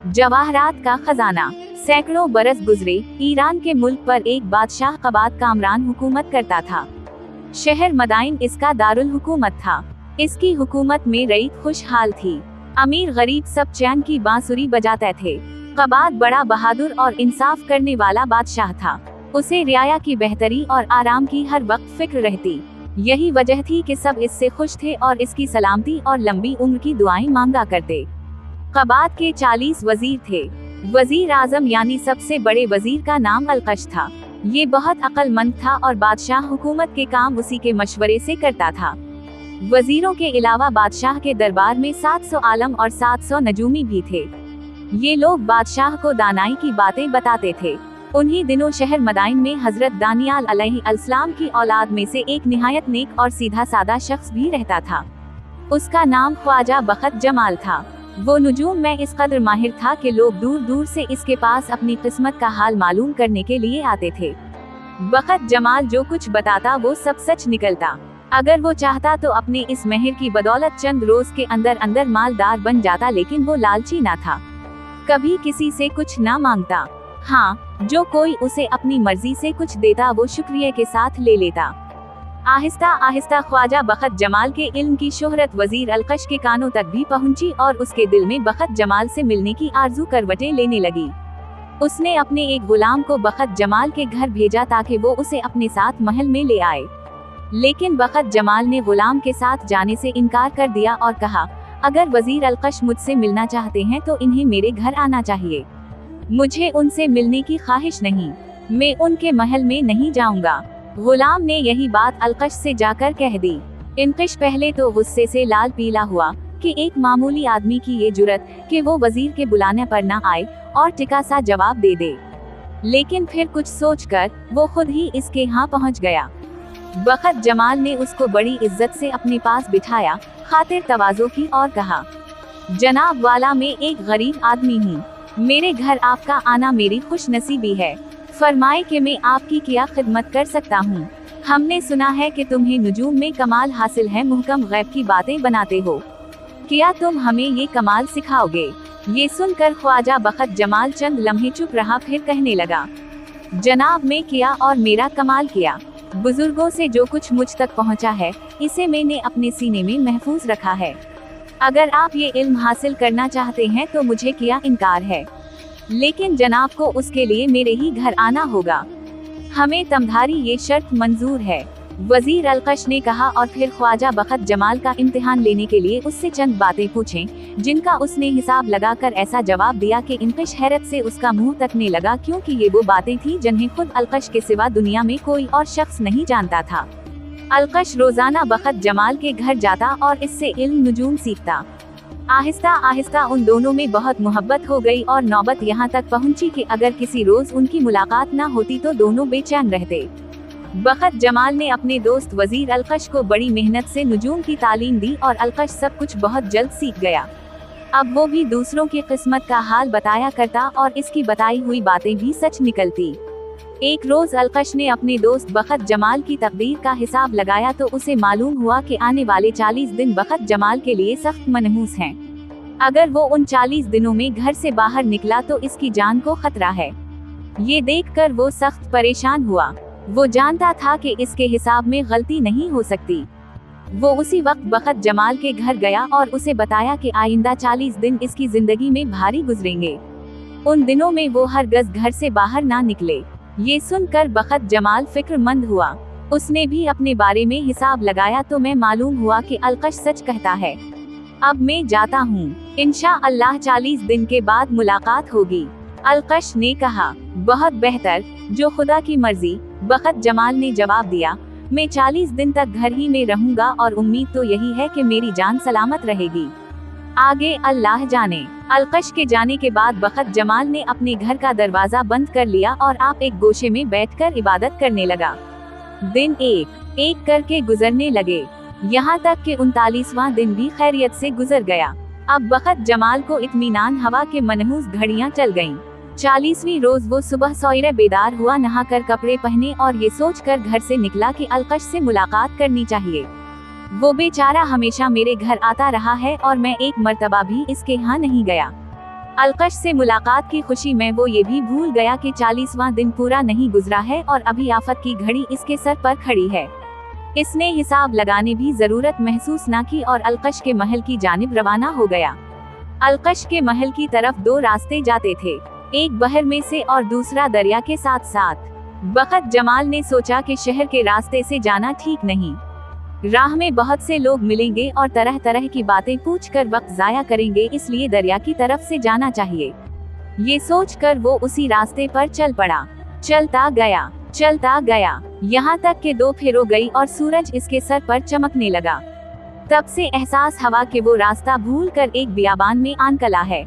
जवाहरात का खजाना। सैकड़ों बरस गुजरे, ईरान के मुल्क पर एक बादशाह कबाद कामरान हुकूमत करता था। शहर मदाइन इसका दारुल हुकूमत था। इसकी हुकूमत में रईत खुशहाल थी। अमीर गरीब सब चैन की बांसुरी बजाते थे। कबाद बड़ा बहादुर और इंसाफ करने वाला बादशाह था। उसे रियाया की बेहतरी और आराम की हर वक्त फिक्र रहती। यही वजह थी कि सब इससे खुश थे और इसकी सलामती और लंबी उम्र की दुआएं मांगा करते। कबाद के 40 वजीर थे। वजीर आजम यानी सबसे बड़े वजीर का नाम अलकश था। ये बहुत अक्लमंद था और बादशाह हुकूमत के काम उसी के मशवरे से करता था। वजीरों के अलावा बादशाह के दरबार में 700 आलम और 700 नजूमी भी थे। ये लोग बादशाह को दानाई की बातें बताते थे। उन्हीं दिनों शहर मदाइन में हजरत दानियाल अलैहिस्सलाम की औलाद में से एक निहायत नेक और सीधा सादा शख्स भी रहता था। उसका नाम ख्वाजा बखत जमाल था। वो नुजूम में इस कदर माहिर था कि लोग दूर दूर से इसके पास अपनी किस्मत का हाल मालूम करने के लिए आते थे। बखत जमाल जो कुछ बताता वो सब सच निकलता। अगर वो चाहता तो अपने इस महर की बदौलत चंद रोज के अंदर अंदर मालदार बन जाता, लेकिन वो लालची ना था, कभी किसी से कुछ ना मांगता। हाँ, जो कोई उसे अपनी मर्जी से कुछ देता वो शुक्रिया के साथ ले लेता। आहिस्ता आहिस्ता ख्वाजा बखत जमाल के इल्म की शोहरत वजीर अलकश के कानों तक भी पहुंची और उसके दिल में बखत जमाल से मिलने की आरजू करवटें लेने लगी। उसने अपने एक गुलाम को बखत जमाल के घर भेजा ताकि वो उसे अपने साथ महल में ले आए, लेकिन बखत जमाल ने गुलाम के साथ जाने से इनकार कर दिया और कहा, अगर वजीर अलकश मुझसे मिलना चाहते हैं तो इन्हें मेरे घर आना चाहिए। मुझे उनसे मिलने की ख्वाहिश नहीं, मैं उनके महल में नहीं जाऊंगा। गुलाम ने यही बात अलकश से जाकर कह दी। इनकश पहले तो गुस्से से लाल पीला हुआ कि एक मामूली आदमी की ये जुर्रत कि वो वजीर के बुलाने पर न आए और टिका सा जवाब दे दे, लेकिन फिर कुछ सोचकर वो खुद ही इसके यहाँ पहुँच गया। बखत जमाल ने उसको बड़ी इज्जत से अपने पास बिठाया, खातिर तवाज़ो की और कहा, जनाब वाला मैं एक गरीब आदमी हूँ, मेरे घर आपका आना मेरी खुश नसीबी है। फरमाए कि मैं आपकी क्या खिदमत कर सकता हूँ। हमने सुना है कि तुम्हें नुजूम में कमाल हासिल है, मुहकम गैब की बातें बनाते हो, क्या तुम हमें ये कमाल सिखाओगे? ये सुनकर ख्वाजा बखत जमाल चंद लम्हे चुप रहा, फिर कहने लगा, जनाब मैं किया और मेरा कमाल किया। बुजुर्गों से जो कुछ मुझ तक पहुँचा है इसे मैंने अपने सीने में महफूज रखा है। अगर आप ये इल्म हासिल करना चाहते हैं तो मुझे क्या इनकार है, लेकिन जनाब को उसके लिए मेरे ही घर आना होगा। हमें तमधारी ये शर्त मंजूर है, वजीर अलकश ने कहा, और फिर ख्वाजा बखत जमाल का इम्तिहान लेने के लिए उससे चंद बातें पूछें, जिनका उसने हिसाब लगाकर ऐसा जवाब दिया कि इनकश हैरत से उसका मुंह तकने लगा, क्योंकि ये वो बातें थी जिन्हें खुद अलकश के सिवा दुनिया में कोई और शख्स नहीं जानता था। अलकश रोजाना बखत जमाल के घर जाता और इससे इल्म नुजूम सीखता। आहिस्ता आहिस्ता उन दोनों में बहुत मोहब्बत हो गई और नौबत यहाँ तक पहुँची कि अगर किसी रोज उनकी मुलाकात न होती तो दोनों बेचैन रहते। बखत जमाल ने अपने दोस्त वजीर अलकश को बड़ी मेहनत से नुजूम की तालीम दी और अलकश सब कुछ बहुत जल्द सीख गया। अब वो भी दूसरों की किस्मत का हाल बताया करता और इसकी बताई हुई बातें भी सच निकलती। एक रोज अलकश ने अपने दोस्त बखत जमाल की तकदीर का हिसाब लगाया तो उसे मालूम हुआ कि आने वाले 40 दिन बखत जमाल के लिए सख्त मनहूस हैं। अगर वो उन 40 दिनों में घर से बाहर निकला तो इसकी जान को खतरा है। ये देखकर वो सख्त परेशान हुआ। वो जानता था कि इसके हिसाब में गलती नहीं हो सकती। वो उसी वक्त बखत जमाल के घर गया और उसे बताया कि आइंदा 40 दिन इसकी जिंदगी में भारी गुजरेंगे। उन दिनों में वो हर गज घर से बाहर ना निकले। ये सुनकर बखत जमाल फिक्रमंद हुआ। उसने भी अपने बारे में हिसाब लगाया तो मैं मालूम हुआ कि अलकश सच कहता है। अब मैं जाता हूँ, इंशाअल्लाह 40 दिन के बाद मुलाकात होगी। अलकश ने कहा, बहुत बेहतर, जो खुदा की मर्जी। बखत जमाल ने जवाब दिया, मैं 40 दिन तक घर ही में रहूंगा और उम्मीद तो यही है कि मेरी जान सलामत रहेगी, आगे अल्लाह जाने। अलकश के जाने के बाद बखत जमाल ने अपने घर का दरवाजा बंद कर लिया और आप एक गोशे में बैठकर इबादत करने लगा। दिन एक एक करके गुजरने लगे, यहाँ तक कि 39वां दिन भी खैरियत से गुजर गया। अब बखत जमाल को इत्मीनान हवा के मनहूस घड़ियां चल गईं। 40वीं रोज वो सुबह सवेरे बेदार हुआ, नहाकर कपड़े पहने और ये सोचकर घर से निकला कि अलकश से मुलाकात करनी चाहिए। वो बेचारा हमेशा मेरे घर आता रहा है और मैं एक मर्तबा भी इसके यहाँ नहीं गया। अलकश से मुलाकात की खुशी में वो ये भी भूल गया कि 40वां दिन पूरा नहीं गुजरा है और अभी आफत की घड़ी इसके सर पर खड़ी है। इसने हिसाब लगाने भी जरूरत महसूस न की और अलकश के महल की जानिब रवाना हो गया। अलकश के महल की तरफ दो रास्ते जाते थे, एक बहर में से और दूसरा दरिया के साथ साथ। बखत जमाल ने सोचा कि शहर के रास्ते से जाना ठीक नहीं, राह में बहुत से लोग मिलेंगे और तरह तरह की बातें पूछकर वक्त जाया करेंगे, इसलिए दरिया की तरफ से जाना चाहिए। ये सोचकर वो उसी रास्ते पर चल पड़ा। चलता गया यहाँ तक कि 2 फेर हो गई और सूरज इसके सर पर चमकने लगा। तब से एहसास हुआ कि वो रास्ता भूलकर एक बियाबान में आन कला है।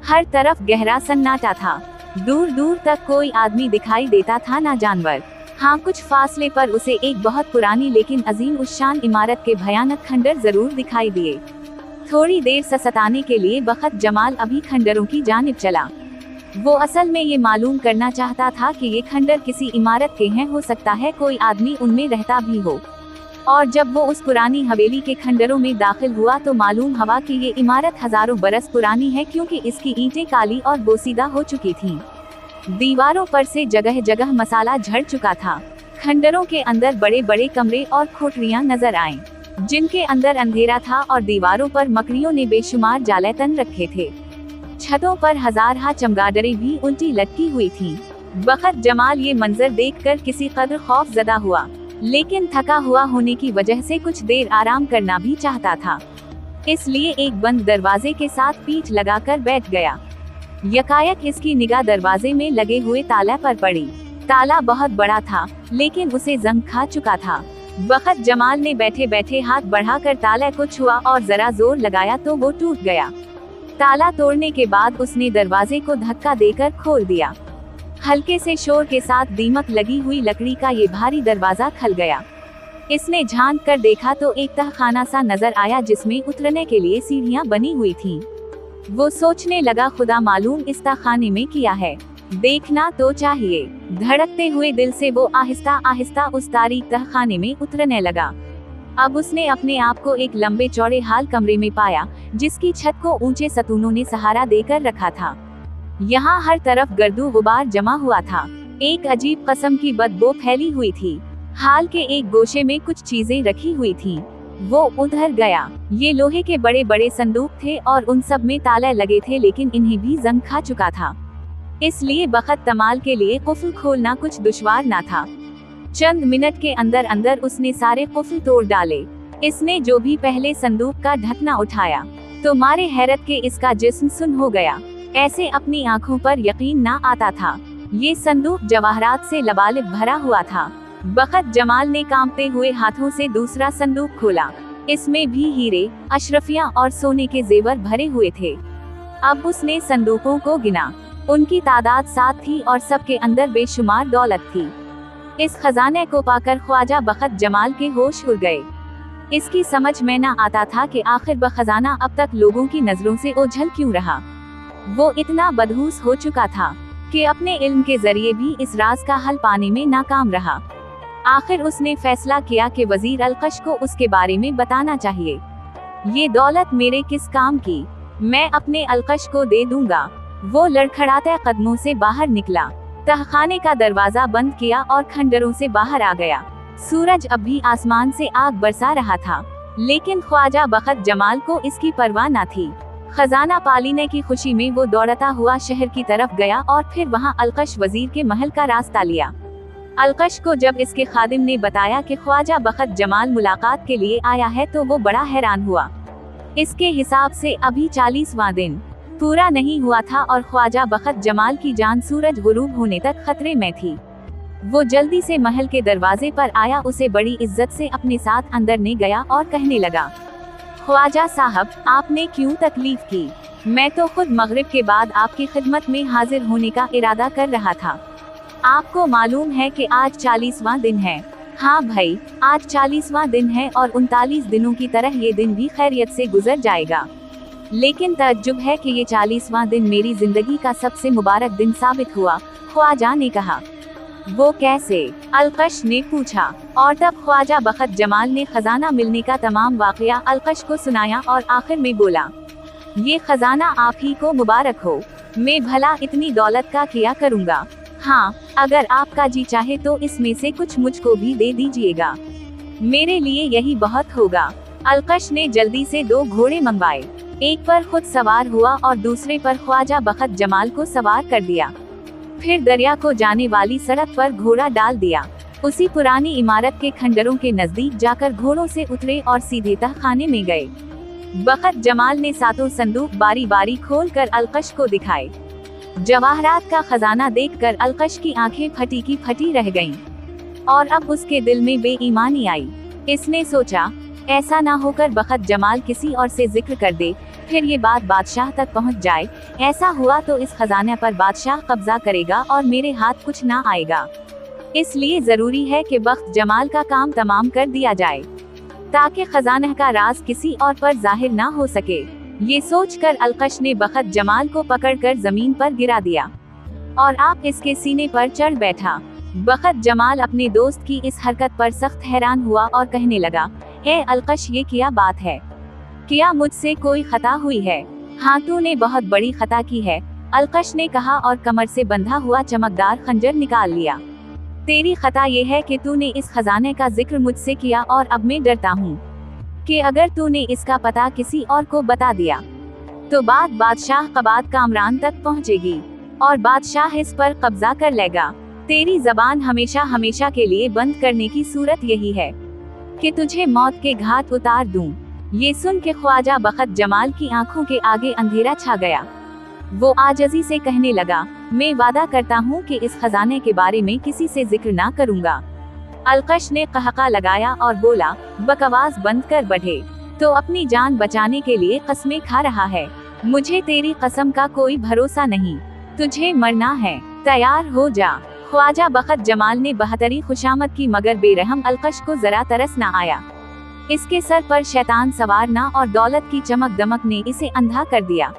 हर तरफ गहरा सन्नाटा था, दूर दूर तक कोई आदमी दिखाई देता था, ना जानवर। हाँ, कुछ फासले पर उसे एक बहुत पुरानी लेकिन अजीम उस्शान इमारत के भयानक खंडर जरूर दिखाई दिए। थोड़ी देर सताने के लिए बखत जमाल अभी खंडरों की जानिब चला। वो असल में ये मालूम करना चाहता था कि ये खंडर किसी इमारत के हैं, हो सकता है कोई आदमी उनमें रहता भी हो। और जब वो उस पुरानी हवेली के खंडरों में दाखिल हुआ तो मालूम हुआ कि ये इमारत हजारों बरस पुरानी है, क्योंकि इसकी ईंटें काली और बोसीदा हो चुकी थीं। दीवारों पर से जगह जगह मसाला झड़ चुका था। खंडरों के अंदर बड़े बड़े कमरे और खोटरियां नजर आईं, जिनके अंदर अंधेरा था और दीवारों पर मकड़ियों ने बेशुमार जाले तन रखे थे। छतों पर हजारहा चमगादड़ें भी उल्टी लटकी हुई थीं। बखत जमाल ये मंजर देखकर किसी कदर खौफ जदा हुआ, लेकिन थका हुआ होने की वजह से कुछ देर आराम करना भी चाहता था, इसलिए एक बंद दरवाजे के साथ पीठ लगाकर बैठ गया। यकायक इसकी निगाह दरवाजे में लगे हुए ताला पर पड़ी। ताला बहुत बड़ा था, लेकिन उसे जंग खा चुका था। बखत जमाल ने बैठे बैठे हाथ बढ़ाकर ताले को छुआ और जरा जोर लगाया तो वो टूट गया। ताला तोड़ने के बाद उसने दरवाजे को धक्का देकर खोल दिया। हल्के से शोर के साथ दीमक लगी हुई लकड़ी का ये भारी दरवाजा खुल गया। इसने झांक कर देखा तो एक तहखाना सा नजर आया, जिसमें उतरने के लिए सीढ़ियां बनी हुई थीं। वो सोचने लगा, खुदा मालूम इस तहखाने में किया है, देखना तो चाहिए। धड़कते हुए दिल से वो आहिस्ता आहिस्ता उस तारीक तहखाने में उतरने लगा। अब उसने अपने आप को एक लंबे चौड़े हाल कमरे में पाया, जिसकी छत को ऊंचे सतूनों ने सहारा देकर रखा था। यहाँ हर तरफ गर्दू गुबार जमा हुआ था, एक अजीब किस्म की बदबू फैली हुई थी। हाल के एक गोशे में कुछ चीजें रखी हुई थीं। वो उधर गया। ये लोहे के बड़े बड़े संदूक थे और उन सब में ताले लगे थे, लेकिन इन्हें भी जंग खा चुका था, इसलिए बखत तमाल के लिए कुफल खोलना कुछ दुश्वार ना था। चंद मिनट के अंदर अंदर उसने सारे कुफल तोड़ डाले। इसने जो भी पहले संदूक का ढकना उठाया तो मारे हैरत के इसका जिस्म सुन्न हो गया। ऐसे अपनी आंखों पर यकीन ना आता था। ये संदूक जवाहरात से लबालिब भरा हुआ था। बखत जमाल ने कांपते हुए हाथों से दूसरा संदूक खोला। इसमें भी हीरे, अशरफियां और सोने के जेवर भरे हुए थे। अब उसने संदूकों को गिना, उनकी तादाद 7 थी और सबके अंदर बेशुमार दौलत थी। इस खजाने को पाकर ख्वाजा बखत जमाल के होश उड़ गए। इसकी समझ में न आता था कि आखिर वह खजाना अब तक लोगों की नजरों से ओझल क्यों रहा। वो इतना बदहूस हो चुका था कि अपने इल्म के जरिए भी इस राज का हल पाने में नाकाम रहा। आखिर उसने फैसला किया कि वजीर अलकश को उसके बारे में बताना चाहिए। ये दौलत मेरे किस काम की, मैं अपने अलकश को दे दूंगा। वो लड़खड़ाते कदमों से बाहर निकला, तहखाने का दरवाजा बंद किया और खंडरों से बाहर आ गया। सूरज अब भी आसमान से आग बरसा रहा था, लेकिन ख्वाजा बखत जमाल को इसकी परवाह न थी। खजाना पालीने की खुशी में वो दौड़ता हुआ शहर की तरफ गया और फिर वहाँ अलकश वजीर के महल का रास्ता लिया। अलकश को जब इसके खादिम ने बताया कि ख्वाजा बखत जमाल मुलाकात के लिए आया है तो वो बड़ा हैरान हुआ। इसके हिसाब से अभी 40वां दिन पूरा नहीं हुआ था और ख्वाजा बखत जमाल की जान सूरज गुरूब होने तक खतरे में थी। वो जल्दी से महल के दरवाजे पर आया, उसे बड़ी इज्जत से अपने साथ अंदर ले गया और कहने लगा, ख्वाजा साहब, आपने क्यों तकलीफ की? मैं तो खुद मगरिब के बाद आपकी खिदमत में हाजिर होने का इरादा कर रहा था। आपको मालूम है कि आज 40वां दिन है। हाँ भाई, आज 40वां दिन है और 39 दिनों की तरह ये दिन भी खैरियत से गुजर जाएगा। लेकिन तअज्जुब है कि ये 40वां दिन मेरी जिंदगी का सबसे मुबारक दिन साबित हुआ, ख्वाजा ने कहा। वो कैसे? अलकश ने पूछा। और तब ख्वाजा बखत जमाल ने खजाना मिलने का तमाम वाकया अलकश को सुनाया और आखिर में बोला, ये खजाना आप ही को मुबारक हो। मैं भला इतनी दौलत का किया करूँगा। हाँ, अगर आपका जी चाहे तो इसमें से कुछ मुझको भी दे दीजिएगा, मेरे लिए यही बहुत होगा। अलकश ने जल्दी से 2 घोड़े मंगवाए, एक पर खुद सवार हुआ और दूसरे पर ख्वाजा बखत जमाल को सवार कर दिया। फिर दरिया को जाने वाली सड़क पर घोड़ा डाल दिया। उसी पुरानी इमारत के खंडरों के नजदीक जाकर घोड़ों से उतरे और सीधे तहखाने में गए। बखत जमाल ने 7 संदूक बारी बारी खोलकर अलकश को दिखाए। जवाहरात का खजाना देखकर अलकश की आंखें फटी की फटी रह गईं, और अब उसके दिल में बेईमानी आई। इसने सोचा, ऐसा ना होकर बखत जमाल किसी और से जिक्र कर दे, फिर ये बात बादशाह तक पहुंच जाए। ऐसा हुआ तो इस खजाने पर बादशाह कब्जा करेगा और मेरे हाथ कुछ ना आएगा। इसलिए जरूरी है कि बख्त जमाल का काम तमाम कर दिया जाए, ताकि खजाना का राज किसी और पर जाहिर ना हो सके। ये सोचकर अलकश ने बखत जमाल को पकड़कर जमीन पर गिरा दिया और आप इसके सीने पर चढ़ बैठा। बखत जमाल अपने दोस्त की इस हरकत पर सख्त हैरान हुआ और कहने लगा, ए अलकश, ये क्या बात है? क्या मुझसे कोई खता हुई है? हाँ, तूने बहुत बड़ी खता की है, अलकश ने कहा और कमर से बंधा हुआ चमकदार खंजर निकाल लिया। तेरी खता ये है कि तूने इस खजाने का जिक्र मुझसे किया, और अब मैं डरता हूँ कि अगर तूने इसका पता किसी और को बता दिया तो बात बादशाह कबाद कामरान तक पहुँचेगी और बादशाह इस पर कब्जा कर लेगा। तेरी जबान हमेशा हमेशा के लिए बंद करने की सूरत यही है कि तुझे मौत के घाट उतार दूं। ये सुन के ख्वाजा बखत जमाल की आंखों के आगे अंधेरा छा गया। वो आजजी से कहने लगा, मैं वादा करता हूँ कि इस खजाने के बारे में किसी से जिक्र ना करूँगा। अलकश ने कहका लगाया और बोला, बकवास बंद कर बढ़े, तो अपनी जान बचाने के लिए कस्में खा रहा है। मुझे तेरी कसम का कोई भरोसा नहीं, तुझे मरना है, तैयार हो जा। ख्वाजा बखत जमाल ने बहतरी खुशामद की, मगर बेरहम अलकश को जरा तरस न आया। इसके सर पर शैतान सवार ना और दौलत की चमक दमक ने इसे अंधा कर दिया।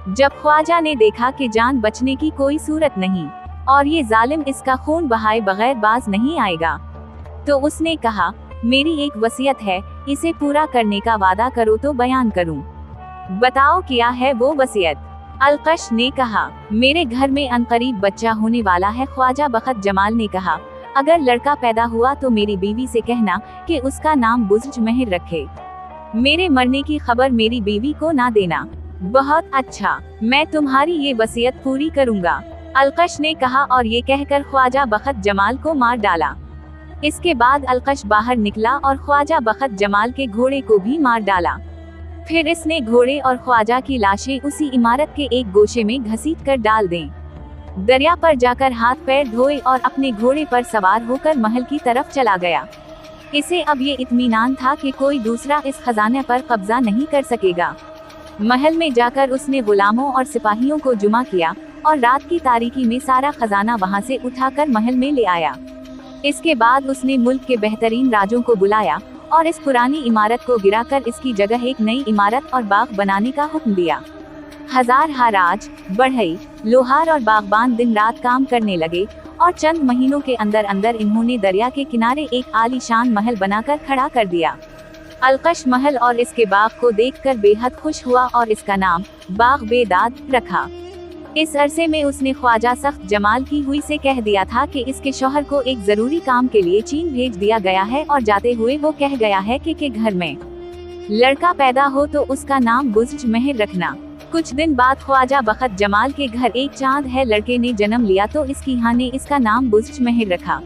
जब ख्वाजा ने देखा कि जान बचने की कोई सूरत नहीं और ये जालिम इसका खून बहाए बगैर बाज नहीं आएगा, तो उसने कहा, मेरी एक वसीयत है, इसे पूरा करने का वादा करो तो बयान करूं। बताओ क्या है वो वसीयत? अलकश ने कहा, मेरे घर में अनकरीब बच्चा होने वाला है। ख्वाजा बखत जमाल ने कहा, अगर लड़का पैदा हुआ तो मेरी बीवी से कहना कि उसका नाम बुज़्ज महर रखे। मेरे मरने की खबर मेरी बीवी को ना देना। बहुत अच्छा, मैं तुम्हारी ये वसीयत पूरी करूंगा, अलकश ने कहा और ये कहकर ख्वाजा बखत जमाल को मार डाला। इसके बाद अलकश बाहर निकला और ख्वाजा बखत जमाल के घोड़े को भी मार डाला। फिर इसने घोड़े और ख्वाजा की लाशें उसी इमारत के एक गोशे में घसीट कर डाल दें। दरिया पर जाकर हाथ पैर धोए और अपने घोड़े पर सवार होकर महल की तरफ चला गया। इसे अब ये इत्मीनान था कि कोई दूसरा इस खजाने पर कब्जा नहीं कर सकेगा। महल में जाकर उसने गुलामों और सिपाहियों को जुमा किया और रात की तारीकी में सारा खजाना वहां से उठाकर महल में ले आया। इसके बाद उसने मुल्क के बेहतरीन राजों को बुलाया और इस पुरानी इमारत को गिराकर इसकी जगह एक नई इमारत और बाग बनाने का हुक्म दिया। हजार हाराज, बढ़ई, लोहार और बागबान दिन रात काम करने लगे और चंद महीनों के अंदर अंदर इन्होंने दरिया के किनारे एक आलीशान महल बनाकर खड़ा कर दिया। अलकश महल और इसके बाग को देखकर बेहद खुश हुआ और इसका नाम बाग बेदाद रखा। इस अरसे में उसने ख्वाजा सख्त जमाल की हुई से कह दिया था कि इसके शौहर को एक जरूरी काम के लिए चीन भेज दिया गया है और जाते हुए वो कह गया है कि घर में लड़का पैदा हो तो उसका नाम बुज़्ज महर रखना। कुछ दिन बाद ख्वाजा बखत जमाल के घर एक चांद है लड़के ने जन्म लिया तो इसकी हाँ ने इसका नाम बुज़्ज महर रखा।